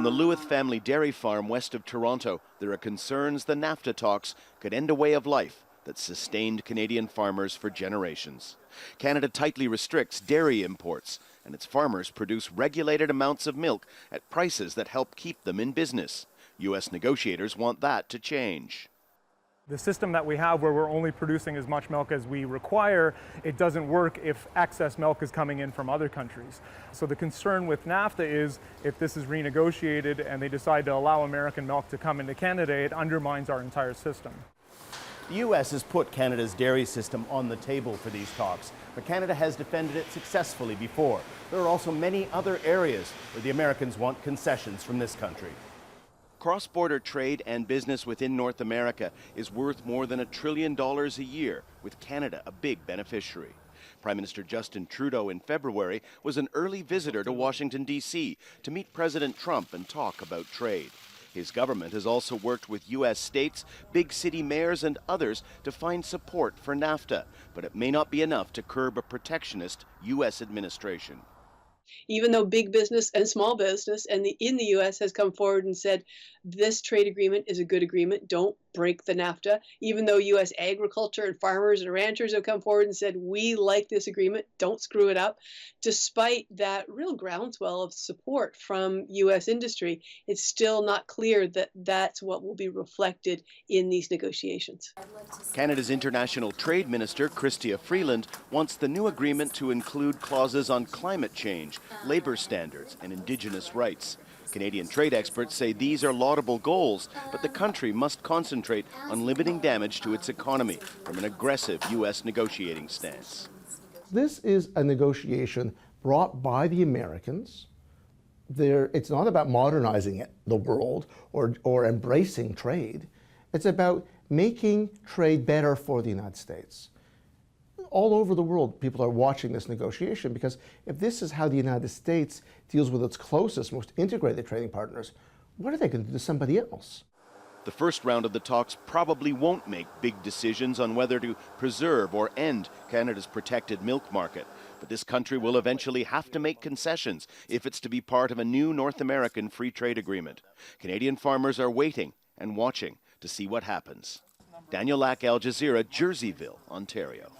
On the LOEWITH family dairy farm west of Toronto, there are concerns the NAFTA talks could end a way of life that sustained Canadian farmers for generations. Canada tightly restricts dairy imports, and its farmers produce regulated amounts of milk at prices that help keep them in business. U.S. negotiators want that to change. The system that we have where we're only producing as much milk as we require, it doesn't work if excess milk is coming in from other countries. So the concern with NAFTA is if this is renegotiated and they decide to allow American milk to come into Canada, it undermines our entire system. The U.S. has put Canada's dairy system on the table for these talks, but Canada has defended it successfully before. There are also many other areas where the Americans want concessions from this country. Cross-border trade and business within North America is worth more than $1 trillion a year, with Canada a big beneficiary. Prime Minister Justin Trudeau in February was an early visitor to Washington, D.C. to meet President Trump and talk about trade. His government has also worked with U.S. states, big city mayors and others to find support for NAFTA, but it may not be enough to curb a protectionist U.S. administration. Even though big business and small business in the U.S. has come forward and said this trade agreement is a good agreement, don't break the NAFTA. Even though U.S. agriculture and farmers and ranchers have come forward and said we like this agreement, don't screw it up. Despite that real groundswell of support from U.S. industry, it's still not clear that that's what will be reflected in these negotiations. Canada's International Trade Minister, Chrystia Freeland, wants the new agreement to include clauses on climate change, labor standards, and Indigenous rights. Canadian trade experts say these are laudable goals, but the country must concentrate on limiting damage to its economy from an aggressive U.S. negotiating stance. This is a negotiation brought by the Americans. It's not about modernizing the world or embracing trade. It's about making trade better for the United States. All over the world, people are watching this negotiation because if this is how the United States deals with its closest, most integrated trading partners, what are they going to do to somebody else? The first round of the talks probably won't make big decisions on whether to preserve or end Canada's protected milk market. But this country will eventually have to make concessions if it's to be part of a new North American free trade agreement. Canadian farmers are waiting and watching to see what happens. Daniel Lack, Al Jazeera, Jerseyville, Ontario.